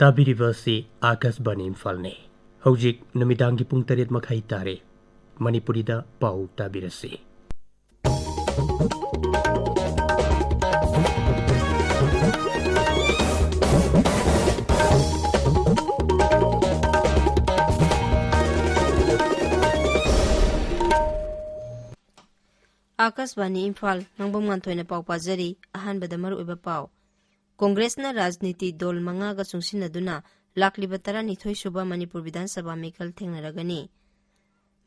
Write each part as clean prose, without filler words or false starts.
ꯇꯥꯕꯤꯔꯤꯕꯁꯤ ꯑꯥꯀꯥꯁꯕꯥꯅꯤ ꯏꯝꯐꯥꯜꯅꯤ ꯍꯧꯖꯤꯛ ꯅꯨꯃꯤꯗꯥꯡꯒꯤ ꯄꯨꯡ 8:30 ꯇꯥꯔꯦ ꯃꯅꯤꯄꯨꯔꯤꯗ ꯄꯥꯎ ꯇꯥꯕꯤꯔꯁꯤ आकाशवाणी इम्फाल नंगबम नगांथोइना पाउ पाजरी अहानबदा मरुओइबा पाउ कांग्रेसना राजनीति दल मंगागा सुंसिनदुना लाक्लिबा 12 सुबा मणिपुर विधानसभा मेखल थेंगनरगनी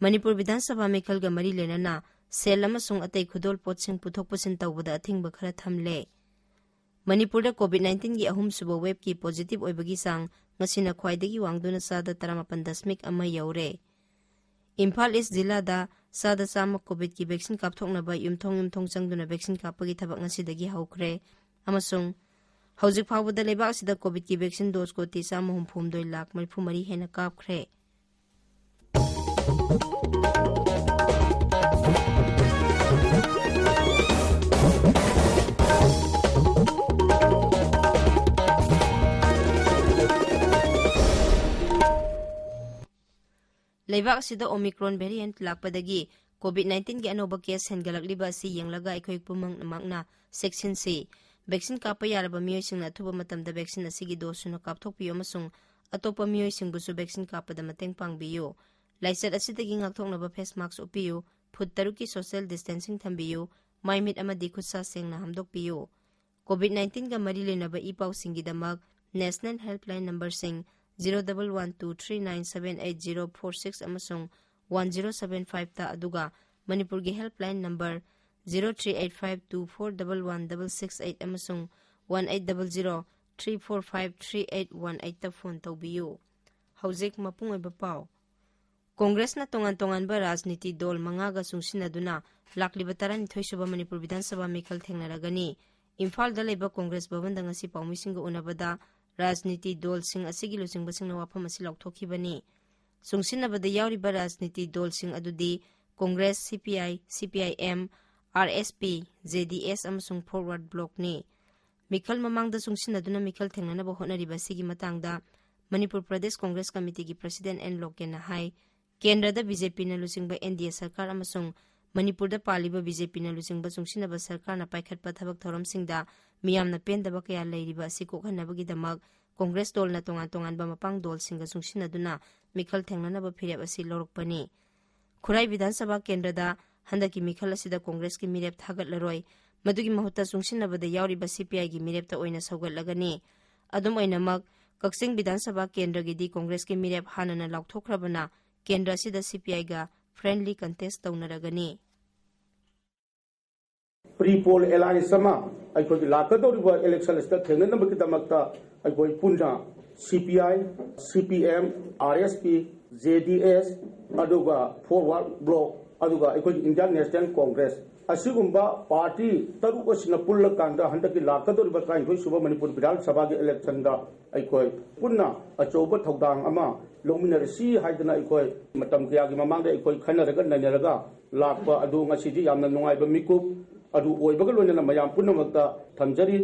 मणिपुर विधानसभा मेखलगा मरी लेनना सेल अमसुंग अतै खुदोल पोतसिंग पुथोक पुसिन तौबदा अथिंगबा खरा थमले मणिपुरदा कोविड-19 की अहुम सुबा वेब की पॉजिटिव ओइबगी सांग ngasina khwaidagi wangduna sada 18.1 yaure Imphal East जिल्लादा सादा चामा कोविड की वैक्सीन कापथोकनबा युमथोंग चंगदुना वैक्सीन कापगी थबक ngasiदगी हौखरे अमसुंग हौजिक फावबदा लेबा असिदा कोविड की वैक्सीन डोज को 3.2 लाख 34 हेना कापखरे लेबाक सिदा ओमिक्रॉन वेरिएंट लाकपदगी कोविड-19 के अनोबा केस हेनगलकलिबा असि यंगलगा अखोय पुमंग नमकना सेक्शन सी वैक्सीन कापा यारबा मियोइसिंगना अथुबा मतमदा वैक्सीन असिगी दोसुना कापथोकपियो अमसुंग अतोपा मियोइसिंगबुसु वैक्सीन कापदा मतेंग पांगबियो लाइसेट असिदगी ngakthoknaba फेस मास्क उपियो फुट 3 की सोशल डिस्टेंसिंग थंबियो माइमिट अमदी खुदसा सेंगना हमदोकपियो कोविड-19 गा मरी लेनबा इपाउसिंगी दमक नेशनल हेल्पलाइन नंबर सिंग 011239788046 अमसुंग 1075 ता अदुगा मणिपुर की हेल्पलाइन नंबर 0385241168 अमसुंग 1800345381 ता फोन तौबियो हौजिक मपुंग ओइबा पाउ कांग्रेसना तोंगान राजनीति दल मंगागा सुंसिनदुना लाक्लिबा 12 सुबा मणिपुर विधानसभा मेखल थेंगनरगनी इम्फाल दा लेबा कांग्रेस भवन दंगसी पाउमिसिंग उनबदा राजनीति दल सिंह असिगी लुचिंगबसिंगना वाफम असि लौथोखिबनी सुंसिनबदा यावरिबा राजनीति दल सिंह अदुदी Congress CPI CPIM RSP JDS अमसुंग फॉरवर्ड ब्लॉक ने मिखल ममांगदा सुंसिनदुना मिखल थेंगनबा होनरिबा सिगी मतंगदा मणिपुर प्रदेश कांग्रेस कमिटी की प्रेसिडेंट एन लोकेना हाई केंद्रदा बीजेपी ना लुचिंगबा एनडीए सरकार अमसुंग मणिपुरदा पालिबा बीजेपी ना लुचिंगबा सुंसिनबा सरकार ना पाइखटपा थबक थौरमसिंगदा मियामना पेंदबा कया लेरिबा असि कोखनबगीदमक कांग्रेस दलना तोंगान मपांग दलसिंगा सुंसिनदुना मिखल थेंगनबा फिरेब असि लौरकपनी खुराई विधानसभा केंद्रदा हंदकी मिखल असिदा कांग्रेस की मिरेप थागतलरोय मदुगी महुत्ता सुंसिनबदा यावरिबा सीपीआई की मिरेपता ओइना सौगतलगनी अदुम ओइनमक कक्सिंग विधानसभा केंद्रगीदी कांग्रेस की मिरेप हानना लाउथोखरबना केंद्र असिदा सीपीआई गा फ्रेंडली कंटेस्ट तौनरगनी प्री-पोल एलायंस अखोई लाकदौरिबा इलेक्शन थेंगनबगीदमक्ता अखोई पुन्ना सीपीआई सीपीएम आरएसपी जेडीएस अदुगा फॉरवर्ड ब्लॉक अदुगा अखोई इंडियन नेशनल कांग्रेस असिगुंबा पार्टी तरुक असिना पुल्लकांदा हंदकी लाकदौरिबा 23 सुबा मणिपुर विधानसभा के इलेक्शन दा अखोई पुन्ना अचौबा थौदांग अमा लौमिनरसी हाइदना अखोई मतम कयागी ममांगदा अखोई खनरगा नैनरगा लाकपा अदु ngasiदी यामना नुंगाइबा मिकुप अदु ओइबगा लोइनना मयाम पुन्नमक्ता थमजरी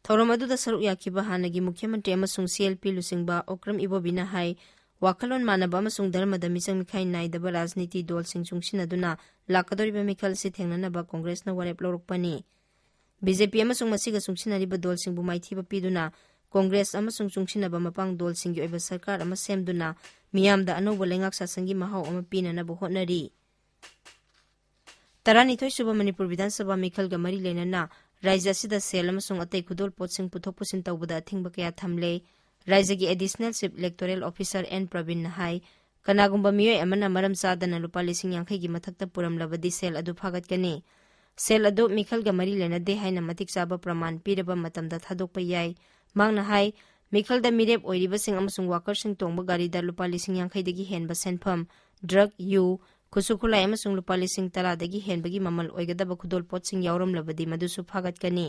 थौरम अदुदा सरुक याखिबा हानगी मुख्यमंत्री अमसुंग सीएलपी लुसिंगबा ओक्रम इबोबिना हाई वाखलोन मानबा अमसुंग धर्मदा मिचंग मिखाई नाइदबा राजनीति दल सिंग सुंसिनदुना लाकदोरिबा मिखल सि थेंगननबा कांग्रेसना वरेप लौरकपनी बीजेपी अमसुंग मसिगा सुंसिनरिबा दल सिंगबु माइथिबा पिदुना कांग्रेस अमसुंग सुंसिनबा मपांग दल सिंगी ओइबा सरकार अमा सेमदुना मियामदा अनौबा लेंगाक सासंगी महाव अमा पिननबा होटनरी 12 सुबा मणिपुर विधानसभा मिखलगा मरी लेनना राज्य असिदा सेल अमसुंग अतै खुदोल पोतसिंग पुथोक पुसिन तौबदा अथिंगबा कया थमले राज्य की additional chief electoral officer N Praveen हाई कनागुंबा मियोय अमना मरम चादना लुपा 50,000 की मथक्ता पुरमलबदी सेल अदु फागतकनी सेल अदु मिखलगा मरी लेनदे हाइना मतिक चाबा प्रमाण पीरबा मतमदा थादोकपा याय मांगना हाई मिखलदा मिरेप ओइरिबसिंग अमसुंग वाकरसिंग तोंबा गारीदा लुपा 50,000 दगी हेनबा सेनफम ड्रग यू खुसुखुलाई अमसुंग लुपा 10,000 दगी हेनबगी ममल ओइगदबा खुदोल पोतसिंग यावरमलबदी मदुसु फागतकनी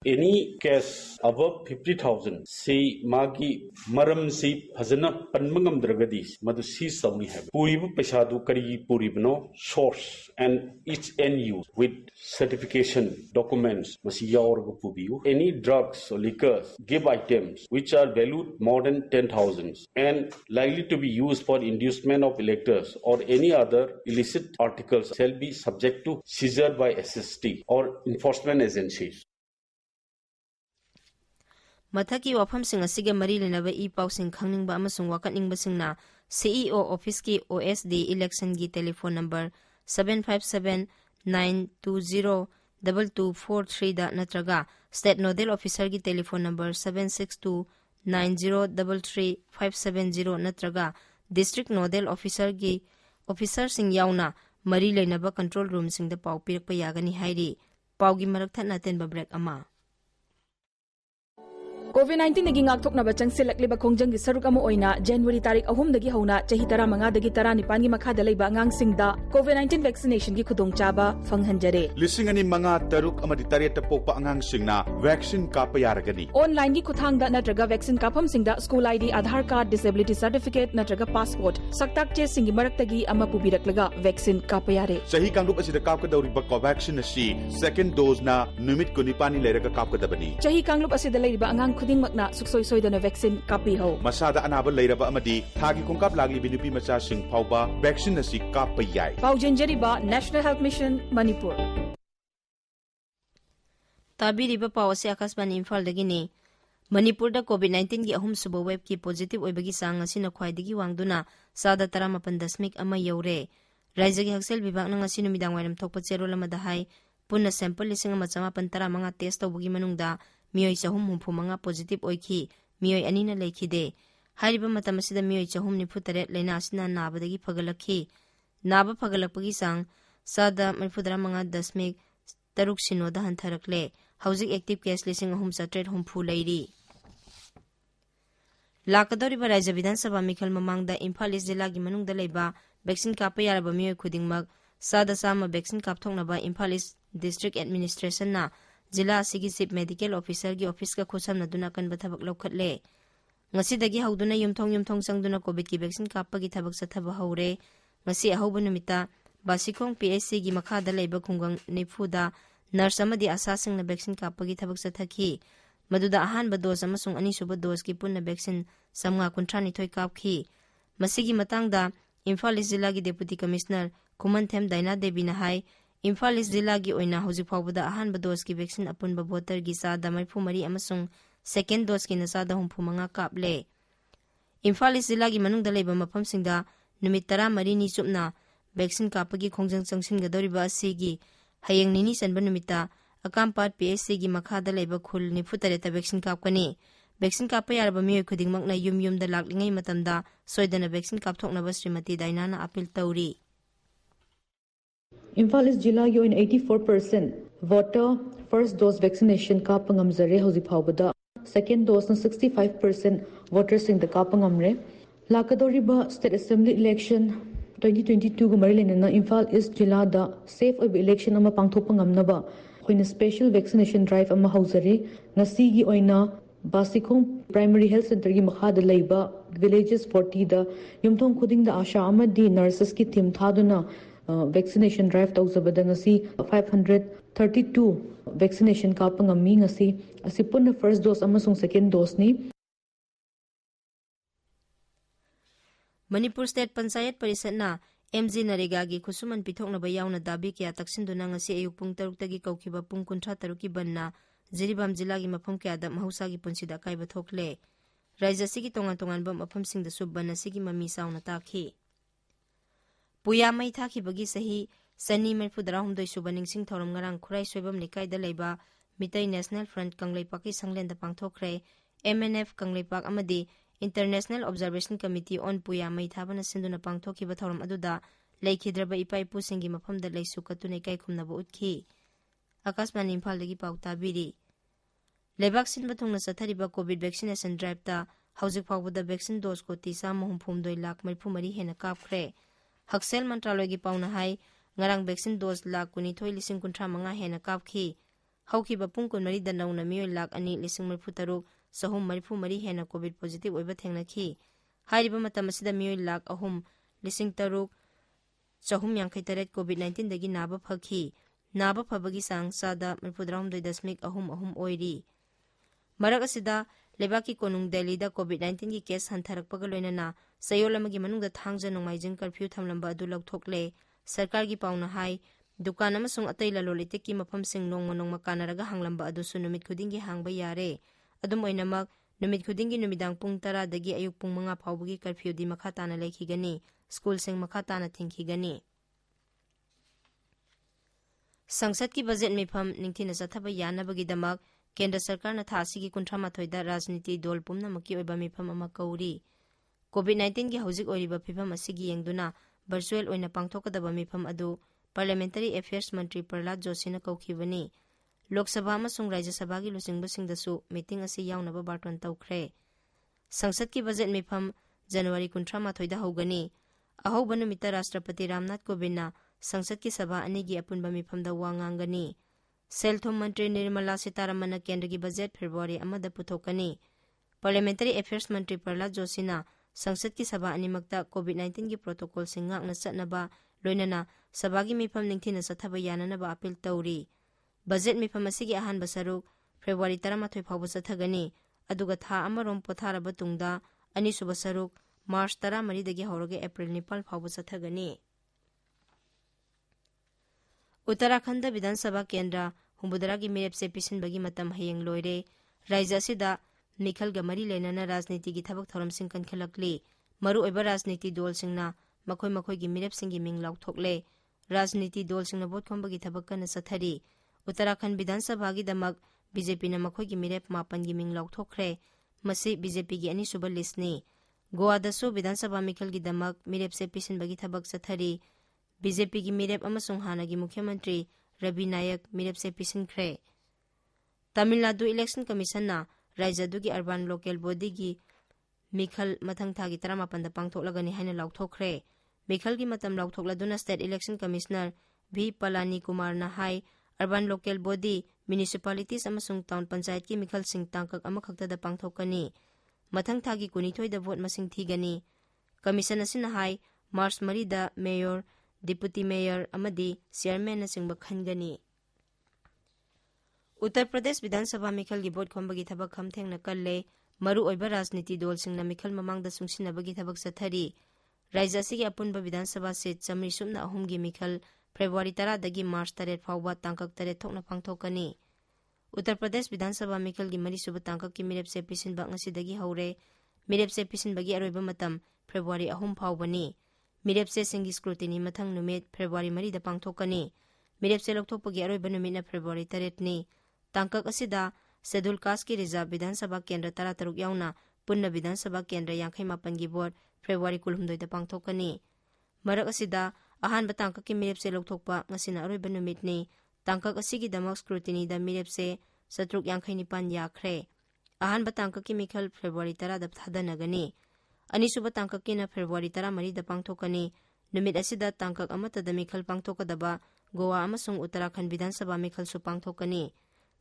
Any case above 50,000 see magi maram si phajana panmangam dragadi madu si sauni have puribu pesadu kari puribno source and its end use with certification documents masi yawargu pubiu. Any drugs or liquors give items which are valued more than 10,000 and likely to be used for inducement of electors or any other illicit articles shall be subject to seizure by SST or enforcement agencies. Mathaki wafamsing asiga mari lenaba pausing khangningba amasung wakatningbasingna CEO office ki OSD election gi telephone number 757-920-2243 da natraga state nodal officer gi telephone number 762-9033-570 natraga district nodal officer gi officer sing yauna mari lenaba control room sing da pau pirakpa yagani hairi paugi marak thatna ten break ama COVID-19 nagi ngakthoknaba changsilakliba khongjang gi saruk ama oina January tarik 3 dagi hauna chahi 15 dagi 19 gi makha da leiba angangsingda COVID-19 vaccination gi khudongchaba phanghanjare lising ani manga taruk amadi tareta pokpa angangsingna vaccine kapa yaragani online gi khuthangda natraga vaccine kapam singda school ID Aadhaar card disability certificate natraga passport saktak che singi maraktagi ama pubiraklaga vaccine kapa yare chahi kanglup asida kapka dauriba covaxin asi second dose na numit kunipani leiraga kapka dabani chahi kanglup asida leiba angang khuding makna suksoi soidana vaccine kapi ho masada anaba leiraba amadi thagi kongkap lagli binupi macha sing phauba vaccine asi kappa yai paujenjariba National Health Mission Manipur tabiriba pawase akasban Imphal dagini Manipur da COVID-19 gi ahum suba web ki positive oibagi sang asina khwaidagi wangduna sada 18 ama yaure raija gi haksel bibak na ngasi numidang wairam thokpa cherol ama da hai punna sample 15 test tawbugi manungda miyoi chahum humpu manga positive oiki miyoi anina lekhide hairiba matam asida miyoi chahum ni futare leina asina nabadagi phagalakhi naba phagalapagi sang sada manfudra manga 10 taruk sinoda hantharakle hauzik active case lising ahum satret humpu leiri lakadori raija vidhan sabha mikhal mamangda Imphal jila gi manungda leiba vaccine kapa yaraba miyoi khudingmak sada sama vaccine kapthoknaba Imphal district administration na Jila asigi chief medical officer gi office ka khosamna duna kan bathabak lokhatle ngasi dagi hauduna yumthong sangduna covid ki vaccine kappa gi thabak sathaba haure ngasi ahoba numita basikong PSC gi makha da leiba khungang nefuda nurse amadi asasing na vaccine kappa gi thabak sathaki maduda ahan ba dose amasung ani suba dose ki punna vaccine samnga kuntrani thoi kapki masigi matangda Imphal jila gi deputy commissioner Kumanthem Daina Devi na hai Imphal jila gi oina hoji phawbada ahan ba dose ki vaccine apun ba voter gi sa da marphu mari amasung second dose ki na sa da humpu manga kaple Imphal jila gi manung da leiba mafam singda numit 13 ni chupna vaccine kapagi khongjang changsin ga doriba asigi hayeng nini sanba numita akampat PSC gi makha da leiba khul ni futare ta vaccine kapkani vaccine kappa yarba miyoy khudingmak na yum da laklingai matamda soidana vaccine kapthokna ba Srimati Daina na appeal tawri Imphal jila gi oin 84% voter first dose vaccination ka pangamzare hoji phawbada second dose na 65% voters in the ka pangamre lakadori ba state assembly election 2022 gu marilena na Imphal East jila da safe election ama pangthok pangamna ba khoina special vaccination drive ama hauzari ngasi gi oina Basikong Primary Health Center gi makha da leiba villages 40 da yumthong khuding da asha amadi nurses ki team thaduna vaccination drive tawzabada ngasi 532 vaccination kapangami ngasi asipun first dose amasung second dose ni Manipur State Panchayat Parisad na MG Narega gi khusuman pithokna ba yauna dabi kya taksinduna ngasi ayuk pung 3 tagi kaukiba pung 13 ki banna Jiribam jila gi mafam kya da mahusa gi punsida kaiba thokle raija sigi tongan ba mafam sing da subbanna sigi mami sauna takhi Puya mai thaki bagi sahi sani merfudara humdoi subaning sing thoram ngarang khurai soibam likai da leiba Mitai National Front Kanglei Paki Sanglen da pangthokre MNF Kanglei Pak amadi International Observation Committee on Puya mai thabana sinduna pangthokhi ba thoram aduda leikidraba ipai pu singi mafam da leisu katune kai khumna ba utkhi Akasman Imphal dagi pau tabiri Lebak sin bathungna sathariba COVID vaccination drive ta hauzik phawbada vaccine dose ko tisa mohum phumdoi lakh marphu mari hena kapkhre Haksel Mantraloy gi pauna hai ngarang vaccine dose la kuni thoi lising kuntra manga hena kapkhi ꯍꯧꯈꯤꯕ ꯄꯨꯡ 24ꯗ ꯅꯧꯅ ꯃꯤꯑꯣꯏ ꯂꯥꯈ 2,43,334 ꯍꯦꯟꯅ COVID positive ꯑꯣꯏꯕ ꯊꯦꯡꯅꯈꯤ꯫ ꯍꯥꯏꯔꯤꯕ ꯃꯇꯝ ꯑꯁꯤꯗ ꯃꯤꯑꯣꯏ ꯂꯥꯈ 3,03,358 ꯀꯣꯚꯤꯗ-19 ꯗꯒꯤ ꯅꯥꯕ ꯐꯈꯤ꯫ ꯅꯥꯕ ꯐꯕꯒꯤ ꯆꯥꯡ ꯆꯥꯗ 38.33 ꯑꯣꯏꯔꯤ꯫ ꯃꯔꯛ ꯑꯁꯤꯗ ꯂꯩꯕꯥꯛꯀꯤ ꯀꯣꯅꯨꯡ ꯗꯦꯜꯂꯤꯗ ꯀꯣꯚꯤꯗ-19 ꯒꯤ ꯀꯦꯁ ꯍꯟꯊꯔꯛꯄꯒ ꯂꯣꯏꯅꯅ ꯆꯌꯣꯜ ꯑꯃꯒꯤ ꯃꯅꯨꯡꯗ ꯊꯥꯡꯖ ꯅꯣꯡꯃꯥꯏꯖꯤꯡ ꯀꯔꯐ꯭ꯌꯨ ꯊꯝꯂꯝꯕ ꯑꯗꯨ ꯂꯧꯊꯣꯛꯂꯦ꯫ ꯁꯔꯀꯥꯔꯒꯤ ꯄꯥꯎꯅ ꯍꯥꯏ ꯗꯨꯀꯥꯟ ꯑꯃꯁꯨꯡ ꯑꯇꯩ ꯂꯂꯣꯟ ꯏꯇꯤꯛꯀꯤ ꯃꯐꯝꯁꯤꯡ ꯅꯣꯡꯃ ꯀꯥꯟꯅꯔꯒ ꯍꯥꯡꯂꯝꯕ ꯑꯗꯨꯁꯨ ꯅꯨꯃꯤꯠ ꯈꯨꯗꯤꯡꯒꯤ ꯍꯥꯡꯕ ꯌꯥꯔꯦ꯫ ꯑꯗꯨꯝ ꯑꯣꯏꯅꯃꯛ ꯅꯨꯃꯤꯠ ꯈꯨꯗꯤꯡꯒꯤ ꯅꯨꯃꯤꯗꯥꯡ ꯄꯨꯡ 10ꯗꯒꯤ ꯑꯌꯨꯛ ꯄꯨꯡ 5 ꯐꯥꯎꯕꯒꯤ ꯀꯔꯐ꯭ꯌꯨꯗꯤ ꯃꯈꯥ ꯇꯥꯅ ꯂꯩꯈꯤꯒꯅꯤ꯫ ꯁ꯭ꯀꯨꯜꯁꯤꯡ ꯃꯈꯥ ꯇꯥꯅ ꯊꯤꯡꯈꯤꯒꯅꯤ꯫ ꯁꯪꯁꯠꯀꯤ ꯕꯖꯦꯠ ꯃꯤꯐꯝ ꯅꯤꯡꯊꯤꯅ ꯆꯠꯊꯕ ꯌꯥꯅꯕꯒꯤꯗꯃꯛ ꯀꯦꯟꯗ꯭ꯔ ꯁꯔꯀꯥꯔꯅ ꯊꯥ ꯑꯁꯤꯒꯤ 38ꯗ ꯔꯥꯖꯅꯤꯇꯤ ꯗꯣꯜ ꯄꯨꯝꯅꯃꯛꯀꯤ ꯑꯣꯏꯕ ꯃꯤꯐꯝ ꯑꯃ ꯀꯧꯔꯤ꯫ ꯀꯣꯚꯤꯗ-19 ꯒꯤ ꯍꯧꯖꯤꯛ ꯑꯣꯏꯔꯤꯕ ꯐꯤꯚꯝ ꯑꯁꯤꯒꯤ ꯌꯦꯡꯗꯨꯅ ꯚꯔꯆꯨꯑꯦꯜ ꯑꯣꯏꯅ ꯄꯥꯡꯊꯣꯛꯀꯗꯕ ꯃꯤꯐꯝ ꯑꯗꯨ ꯄꯥꯔꯂꯤꯌꯥꯃꯦꯟꯇꯔꯤ ꯑꯦꯐꯤꯌꯔꯁ ꯃꯟꯇ꯭ꯔꯤ ꯄ꯭ꯔꯍꯂꯥꯗ ꯖꯣꯁꯤꯅ ꯀꯧꯈꯤꯕꯅꯤ꯫ ꯂꯣꯛ ꯁꯚꯥ ꯑꯃꯁꯨꯡ ꯔꯥꯖ꯭ꯌ ꯁꯚꯥꯒꯤ ꯂꯨꯆꯤꯡꯕꯁꯤꯡꯗꯁꯨ ꯃꯤꯇꯤꯡ ꯑꯁꯤ ꯌꯥꯎꯅꯕ ꯕꯥꯔꯇꯣꯟ ꯇꯧꯈ꯭ꯔꯦ꯫ ꯁꯪꯁꯠꯀꯤ ꯕꯖꯦꯠ ꯃꯤꯐꯝ ꯖꯅꯨꯋꯥꯔꯤ 18ꯗ ꯍꯧꯒꯅꯤ꯫ ꯑꯍꯧꯕ ꯅꯨꯃꯤꯠꯇ ꯔꯥꯁꯇ꯭ꯔꯄꯇꯤ ꯔꯥꯝꯅꯥꯊ ꯀꯣꯕꯤꯟꯗꯅ ꯁꯪꯁꯠꯀꯤ ꯁꯚꯥ ꯑꯅꯤꯒꯤ ꯑꯄꯨꯟꯕ ꯃꯤꯐꯝꯗ ꯋꯥ ꯉꯥꯡꯒꯅꯤ꯫ ꯁꯦꯜ-ꯊꯨꯝ ꯃꯟꯇ꯭ꯔꯤ ꯅꯤꯔꯃꯂꯥ ꯁꯤꯇꯥꯔꯥꯃꯟꯅ ꯀꯦꯟꯗ꯭ꯔꯒꯤ ꯕꯖꯦꯠ ꯐꯦꯕ꯭ꯔꯨꯋꯥꯔꯤ 1ꯗ ꯄꯨꯊꯣꯛꯀꯅꯤ꯫ ꯄꯥꯔꯂꯤꯌꯥꯃꯦꯟꯇꯔꯤ ꯑꯦꯐꯤꯌꯔꯁ ꯃꯟꯇ꯭ꯔꯤ ꯄ꯭ꯔꯍꯂꯥꯗ ꯖꯣꯁꯤꯅ ꯁꯪꯁꯠꯀꯤ ꯁꯚꯥ ꯑꯅꯤꯃꯛꯇ ꯀꯣꯚꯤꯗ-19 ꯒꯤ ꯄ꯭ꯔꯣꯇꯣꯀꯣꯜꯁꯤꯡ ꯉꯥꯛꯅ ꯆꯠꯅꯕ ꯂꯣꯏꯅꯅ ꯁꯚꯥꯒꯤ ꯃꯤꯐꯝ ꯅꯤꯡꯊꯤꯅ ꯆꯠꯊꯕ ꯌꯥꯅꯅꯕ ꯑꯄꯤꯜ ꯇꯧꯔꯤ꯫ ꯕꯖꯦꯠ ꯃꯤꯐꯝ ꯑꯁꯤꯒꯤ ꯑꯍꯥꯟꯕ ꯁꯔꯨꯛ ꯐꯦꯕ꯭ꯔꯨꯋꯥꯔꯤ 11 ꯐꯥꯎꯕ ꯆꯠꯊꯒꯅꯤ꯫ ꯑꯗꯨꯒ ꯊꯥ ꯑꯃꯔꯣꯝ ꯄꯣꯊꯥꯔꯕ ꯇꯨꯡꯗ ꯑꯅꯤꯁꯨꯕ ꯁꯔꯨꯛ ꯃꯥꯔꯆ 14ꯗꯒꯤ ꯍꯧꯔꯒ ꯑꯦꯄ꯭ꯔꯤꯜ 9 ꯐꯥꯎꯕ ꯆꯠꯊꯒꯅꯤ꯫ ꯎꯠꯇꯔꯥꯈꯟꯗ ꯕꯤꯙꯥꯟ ꯁꯚꯥ ꯀꯦꯟꯗ꯭ꯔ 70ꯒꯤ ꯃꯤꯔꯦꯞꯆꯦ ꯄꯤꯁꯤꯟꯕꯒꯤ ꯃꯇꯝ ꯍꯌꯦꯡ ꯂꯣꯏꯔꯦ꯫ ꯔꯥꯖ꯭ꯌ ꯑꯁꯤꯗ ꯃꯤꯈꯜꯒ ꯃꯔꯤ ꯂꯩꯅꯅ ꯔꯥꯖꯅꯤꯇꯤꯒꯤ ꯊꯕꯛ ꯊꯧꯔꯝꯁꯤꯡ ꯀꯟꯈꯠꯂꯛꯂꯤ꯫ ꯃꯔꯨꯑꯣꯏꯕ ꯔꯥꯖꯅꯤꯇꯤ ꯗꯣꯜꯁꯤꯡꯅ ꯃꯈꯣꯏꯒꯤ ꯃꯤꯔꯦꯞꯁꯤꯡꯒꯤ ꯃꯤꯡ ꯂꯥꯎꯊꯣꯛꯂꯦ꯫ ꯔꯥꯖꯅꯤꯇꯤ ꯗꯣꯜꯁꯤꯡꯅ ꯚꯣꯠ ꯈꯣꯝꯕꯒꯤ ꯊꯕꯛ ꯀꯟꯅ ꯆꯠꯊꯔꯤ꯫ ꯎꯠꯇꯔꯥꯈꯟꯗ ꯕꯤꯙꯥꯟ ꯁꯚꯥꯒꯤꯗꯃꯛ ꯕꯤꯖꯦꯄꯤꯅ ꯃꯈꯣꯏꯒꯤ ꯃꯤꯔꯦꯞ 9ꯒꯤ ꯃꯤꯡ ꯂꯥꯎꯊꯣꯛꯈ꯭ꯔꯦ꯫ ꯃꯁꯤ ꯕꯤꯖꯦꯄꯤꯒꯤ ꯑꯅꯤꯁꯨꯕ ꯂꯤꯁꯠꯅꯤ꯫ ꯒꯣꯋꯥꯗꯁꯨ ꯕꯤꯙꯥꯟ ꯁꯚꯥ ꯃꯤꯈꯜꯒꯤꯗꯃꯛ ꯃꯤꯔꯦꯞꯆꯦ ꯄꯤꯁꯤꯟꯕꯒꯤ ꯊꯕꯛ ꯆꯠꯊꯔꯤ꯫ ꯕꯤꯖꯦꯄꯤꯒꯤ ꯃꯤꯔꯦꯞ ꯑꯃꯁꯨꯡ ꯍꯥꯟꯅꯒꯤ ꯃꯨꯈ꯭ꯌ ꯃꯟꯇ꯭ꯔꯤ ꯔꯕꯤ ꯅꯥꯌꯛ ꯃꯤꯔꯦꯞꯆꯦ ꯄꯤꯁꯤꯟꯈ꯭ꯔꯦ꯫ ꯇꯥꯃꯤꯜ ꯅꯥꯗꯨ ꯏꯂꯦꯛꯁꯟ ꯀꯃꯤꯁꯟꯅ ꯔꯥꯖ꯭ꯌ ꯑꯗꯨꯒꯤ ꯑꯔꯕꯥꯟ ꯂꯣꯀꯦꯜ ꯕꯣꯗꯤꯒꯤ ꯃꯤꯈꯜ ꯃꯊꯪ ꯊꯥꯒꯤ 18ꯗ ꯄꯥꯡꯊꯣꯛꯂꯒꯅꯤ ꯍꯥꯏꯅ ꯂꯥꯎꯊꯣꯛꯈ꯭ꯔꯦ꯫ ꯃꯤꯈꯜꯒꯤ ꯃꯇꯝ ꯂꯥꯎꯊꯣꯛꯂꯗꯨꯅ ꯁ꯭ꯇꯦꯠ ꯏꯂꯦꯛꯁꯟ ꯀꯃꯤꯁꯅꯔ ꯚꯤ ꯄꯂꯥꯅꯤ ꯀꯨꯃꯥꯔꯅ ꯍꯥꯏ ꯑꯔꯕꯥꯟ ꯂꯣꯀꯦꯜ ꯕꯣꯗꯤ, ꯃ꯭ꯌꯨꯅꯤꯁꯤꯄꯥꯂꯤꯇꯤꯁ ꯑꯃꯁꯨꯡ ꯇꯥꯎꯟ ꯄꯟꯆꯥꯌꯠꯀꯤ ꯃꯤꯈꯜꯁꯤꯡ ꯇꯥꯡꯀꯛ ꯑꯃꯈꯛꯇꯗ ꯄꯥꯡꯊꯣꯛꯀꯅꯤ꯫ ꯃꯊꯪ ꯊꯥꯒꯤ 22ꯗ ꯚꯣꯠ ꯃꯁꯤꯡ ꯊꯤꯒꯅꯤ꯫ ꯀꯃꯤꯁꯟ ꯑꯁꯤꯅ ꯍꯥꯏ ꯃꯥꯔꯆ 4ꯗ ꯃꯦꯌꯔ, ꯗꯤꯄꯨꯇꯤ ꯃꯦꯌꯔ ꯑꯃꯗꯤ ꯆꯤꯌꯔꯃꯦꯟꯅꯆꯤꯡꯕ ꯈꯟꯒꯅꯤ꯫ ꯎꯠꯇꯔ ꯄ꯭ꯔꯗꯦꯁ ꯕꯤꯙꯥꯟ ꯁꯚꯥ ꯃꯤꯈꯜꯒꯤ ꯚꯣꯠ ꯈꯣꯝꯕꯒꯤ ꯊꯕꯛ ꯈꯝꯊꯦꯡꯅ ꯀꯜꯂꯦ꯫ ꯃꯔꯨꯑꯣꯏꯕ ꯔꯥꯖꯅꯤꯇꯤ ꯗꯣꯜꯁꯤꯡꯅ ꯃꯤꯈꯜ ꯃꯃꯥꯡꯗ ꯆꯨꯡꯁꯤꯟꯅꯕꯒꯤ ꯊꯕꯛ ꯆꯠꯊꯔꯤ꯫ ꯔꯥꯖ꯭ꯌ ꯑꯁꯤꯒꯤ ꯑꯄꯨꯟꯕ ꯕꯤꯙꯥꯟ ꯁꯚꯥ ꯁꯤꯠ 303ꯒꯤ ꯃꯤꯈꯜ ꯐꯦꯕ꯭ꯔꯨꯋꯥꯔꯤ 10ꯗꯒꯤ ꯃꯥꯔꯆ 8 ꯐꯥꯎꯕ ꯇꯥꯡꯀꯛ 8 ꯊꯣꯛꯅ ꯄꯥꯡꯊꯣꯛꯀꯅꯤ꯫ ꯎꯠꯇꯔ ꯄ꯭ꯔꯗꯦꯁ ꯕꯤꯙꯥꯟ ꯁꯚꯥ ꯃꯤꯈꯜꯒꯤ ꯃꯔꯤꯁꯨꯕ ꯇꯥꯡꯀꯛꯀꯤ ꯃꯤꯔꯦꯞꯆꯦ ꯄꯤꯁꯤꯟꯕ ꯉꯁꯤꯗꯒꯤ ꯍꯧꯔꯦ꯫ ꯃꯤꯔꯦꯞꯆꯦ ꯄꯤꯁꯤꯟꯕꯒꯤ ꯑꯔꯣꯏꯕ ꯃꯇꯝ ꯐꯦꯕ꯭ꯔꯨꯋꯥꯔꯤ 3 ꯐꯥꯎꯕꯅꯤ꯫ ꯃꯤꯔꯦꯞꯆꯦꯁꯤꯡꯒꯤ ꯁ꯭ꯀ꯭ꯔꯨꯇꯤꯅꯤ ꯃꯊꯪ ꯅꯨꯃꯤꯠ ꯐꯦꯕ꯭ꯔꯨꯋꯥꯔꯤ 4ꯗ ꯄꯥꯡꯊꯣꯛꯀꯅꯤ꯫ ꯃꯤꯔꯦꯞꯆꯦ ꯂꯧꯊꯣꯛꯄꯒꯤ ꯑꯔꯣꯏꯕ ꯅꯨꯃꯤꯠꯅ ꯐꯦꯕ꯭ꯔꯨꯋꯥꯔꯤ 8ꯅꯤ꯫ ꯇꯥꯡꯀꯛ ꯑꯁꯤꯗ ꯁꯦꯗꯨꯜ ꯀꯥꯁꯠꯀꯤ ꯔꯤꯖꯥꯔꯚ ꯕꯤꯙꯥꯟ ꯁꯚꯥ ꯀꯦꯟꯗ꯭ꯔ 13 ꯌꯥꯎꯅ ꯄꯨꯟꯅ ꯕꯤꯙꯥꯟ ꯁꯚꯥ ꯀꯦꯟꯗ꯭ꯔ 58ꯒꯤ ꯚꯣꯠ ꯐꯦꯕ꯭ꯔꯨꯋꯥꯔꯤ 12ꯗ ꯄꯥꯡꯊꯣꯛꯀꯅꯤ꯫ ꯃꯔꯛ ꯑꯁꯤꯗ ꯑꯍꯥꯟꯕ ꯇꯥꯡꯀꯛꯀꯤ ꯃꯤꯔꯦꯞꯆꯦ ꯂꯧꯊꯣꯛꯄ ꯉꯁꯤꯅ ꯑꯔꯣꯏꯕ ꯅꯨꯃꯤꯠꯅꯤ꯫ ꯇꯥꯡꯀꯛ ꯑꯁꯤꯒꯤꯗꯃꯛ ꯁ꯭ꯀ꯭ꯔꯨꯇꯤꯅꯤꯗ ꯃꯤꯔꯦꯞꯆꯦ 759 ꯌꯥꯈ꯭ꯔꯦ꯫ ꯑꯍꯥꯟꯕ ꯇꯥꯡꯀꯛꯀꯤ ꯃꯤꯈꯜ ꯐꯦꯕ꯭ꯔꯨꯋꯥꯔꯤ 10ꯗ ꯊꯥꯗꯅꯒꯅꯤ꯫ ꯑꯅꯤꯁꯨꯕ ꯇꯥꯡꯀꯛꯀꯤꯅ ꯐꯦꯕ꯭ꯔꯨꯋꯥꯔꯤ 14ꯗ ꯄꯥꯡꯊꯣꯛꯀꯅꯤ꯫ ꯅꯨꯃꯤꯠ ꯑꯁꯤꯗ ꯇꯥꯡꯀꯛ ꯑꯃꯠꯇꯗ ꯃꯤꯈꯜ ꯄꯥꯡꯊꯣꯛꯀꯗꯕ ꯒꯣꯋꯥ ꯑꯃꯁꯨꯡ ꯎꯠꯇꯔꯥꯈꯟꯗ ꯕꯤꯙꯥꯟ ꯁꯚꯥ ꯃꯤꯈꯜꯁꯨ ꯄꯥꯡꯊꯣꯛꯀꯅꯤ꯫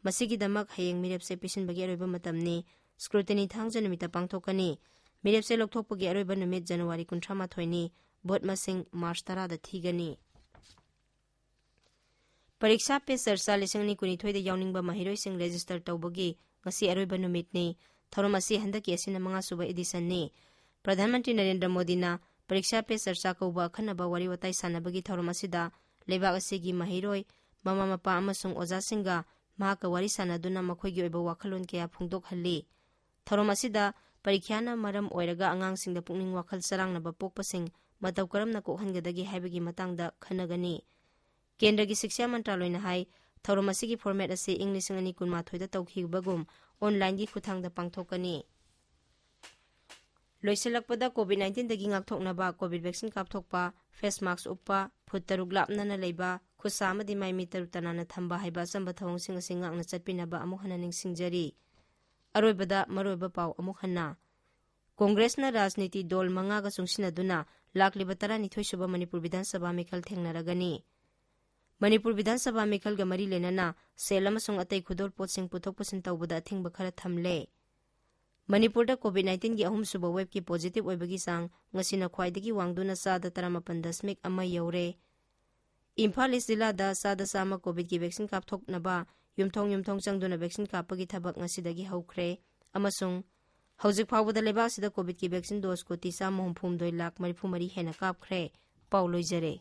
ꯃꯁꯤꯒꯤꯗꯃꯛ ꯍꯌꯦꯡ ꯃꯤꯔꯦꯞꯆꯦ ꯄꯤꯁꯤꯟꯕꯒꯤ ꯑꯔꯣꯏꯕ ꯃꯇꯝꯅꯤ꯫ ꯁ꯭ꯀ꯭ꯔꯨꯇꯤꯅꯤ ꯊꯥꯡꯖ ꯅꯨꯃꯤꯠꯇ ꯄꯥꯡꯊꯣꯛꯀꯅꯤ꯫ ꯃꯤꯔꯦꯞꯆꯦ ꯂꯧꯊꯣꯛꯄꯒꯤ ꯑꯔꯣꯏꯕ ꯅꯨꯃꯤꯠ ꯖꯅꯨꯋꯥꯔꯤ 18ꯅꯤ꯫ ꯚꯣꯠ ꯃꯁꯤꯡ ꯃꯥꯔꯆ 10ꯗ ꯊꯤꯒꯅꯤ꯫ ꯄꯔꯤꯈꯥ ꯄꯦ ꯆꯔꯆꯥ 2022ꯗ ꯌꯥꯎꯅꯤꯡꯕ ꯃꯍꯩꯔꯣꯏꯁꯤꯡ ꯔꯦꯖꯤꯁꯇꯔ ꯇꯧꯕꯒꯤ ꯉꯁꯤ ꯑꯔꯣꯏꯕ ꯅꯨꯃꯤꯠꯅꯤ꯫ ꯊꯧꯔꯝ ꯑꯁꯤ ꯍꯟꯗꯛꯀꯤ ꯑꯁꯤꯅ 5ꯁꯨꯕ ꯑꯦꯗꯤꯁꯟꯅꯤ꯫ ꯄ꯭ꯔꯙꯥꯟ ꯃꯟꯇ꯭ꯔꯤ ꯅꯔꯦꯟꯗ꯭ꯔ ꯃꯣꯗꯤꯅ ꯄꯔꯤꯈꯥ ꯄꯦ ꯆꯔꯆꯥ ꯀꯧꯕ ꯑꯈꯟꯅꯕ ꯋꯥꯔꯤ ꯋꯥꯇꯥꯏ ꯁꯥꯟꯅꯕꯒꯤ ꯊꯧꯔꯝ ꯑꯁꯤꯗ ꯂꯩꯕꯥꯛ ꯑꯁꯤꯒꯤ ꯃꯍꯩꯔꯣꯏ, ꯃꯃꯥ ꯃꯄꯥ ꯑꯃꯁꯨꯡ ꯑꯣꯖꯥꯁꯤꯡꯒ ꯃꯍꯥꯛꯀ ꯋꯥꯔꯤ ꯁꯥꯟꯅꯗꯨꯅ ꯃꯈꯣꯏꯒꯤ ꯑꯣꯏꯕ ꯋꯥꯈꯜꯂꯣꯟ ꯀꯌꯥ ꯐꯣꯡꯗꯣꯛꯍꯜꯂꯤ꯫ ꯊꯧꯔꯝ ꯑꯁꯤꯗ ꯄꯔꯤꯈ꯭ꯌꯥꯅ ꯃꯔꯝ ꯑꯣꯏꯔꯒ ꯑꯉꯥꯡꯁꯤꯡꯗ ꯄꯨꯛꯅꯤꯡ ꯋꯥꯈꯜ ꯆꯔꯥꯡꯅꯕ ꯄꯣꯛꯄꯁꯤꯡ ꯃꯇꯧ ꯀꯔꯝꯅ ꯀꯣꯛꯍꯟꯒꯗꯒꯦ ꯍꯥꯏꯕꯒꯤ ꯃꯇꯥꯡꯗ ꯈꯟꯅꯒꯅꯤ꯫ ꯀꯦꯟꯗ꯭ꯔꯒꯤ ꯁꯤꯛꯁꯥ ꯃꯟꯇ꯭ꯔꯥꯂꯣꯏꯅ ꯍꯥꯏ ꯊꯧꯔꯝ ꯑꯁꯤꯒꯤ ꯐꯣꯔꯃꯦꯠ ꯑꯁꯤ ꯏꯪ 2012ꯗ ꯇꯧꯈꯤꯕꯒꯨꯝ ꯑꯣꯟꯂꯥꯏꯟꯒꯤ ꯈꯨꯠꯊꯥꯡꯗ ꯄꯥꯡꯊꯣꯛꯀꯅꯤ꯫ ꯂꯣꯏꯁꯤꯜꯂꯛꯄꯗ ꯀꯣꯚꯤꯗ-19ꯗꯒꯤ ꯉꯥꯛꯊꯣꯛꯅꯕ ꯀꯣꯚꯤꯗ ꯚꯦꯛꯁꯤꯟ ꯀꯥꯞꯊꯣꯛꯄ, ꯐꯦꯁ ꯃꯥꯛꯁ ꯎꯞꯄ, ꯐꯨꯠ 3 ꯂꯥꯞꯅꯅ ꯂꯩꯕ, ꯈꯨꯠꯁꯥ ꯑꯃꯗꯤ ꯃꯥꯏ ꯃꯤꯠ ꯇꯔꯨ ꯇꯅꯥꯟꯅ ꯊꯝꯕ ꯍꯥꯏꯕ ꯑꯆꯝꯕ ꯊꯧꯑꯣꯡꯁꯤꯡ ꯑꯁꯤ ꯉꯥꯛꯅ ꯆꯠꯄꯤꯅꯕ ꯑꯃꯨꯛ ꯍꯟꯅ ꯅꯤꯡꯁꯤꯡꯖꯔꯤ꯫ ꯑꯔꯣꯏꯕꯗ ꯃꯔꯨꯑꯣꯏꯕ ꯄꯥꯎ ꯑꯃꯨꯛ ꯍꯟꯅ ꯀꯣꯡꯒ꯭ꯔꯦꯁꯅ ꯔꯥꯖꯅꯤꯇꯤ ꯗꯣꯜ 5ꯒ ꯆꯨꯡꯁꯤꯟꯅꯗꯨꯅ ꯂꯥꯛꯂꯤꯕ 12ꯁꯨꯕ ꯃꯅꯤꯄꯨꯔ ꯕꯤꯙꯥꯟ ꯁꯚꯥ ꯃꯤꯈꯜ ꯊꯦꯡꯅꯔꯒꯅꯤ꯫ Manipur Vidhan Sabha Mikhal ga mari lenana sel amasung atay khudol potsing puthok pusin tawbada athingba khara thamle. Manipur da COVID-19 gi ahum suba web ki positive oibagi sang ngasina khwaidagi wangduna sada 13.1 ama yaure. Imphal East Zilla da sada sama COVID ki vaccine kapthok naba yumthong changduna vaccine kapagi thabak ngasidagi haukre amasung hauzik phawbada lebak sida COVID ki vaccine dose ko 30 lahk marifumari hena kapkhre. Pauloi jare.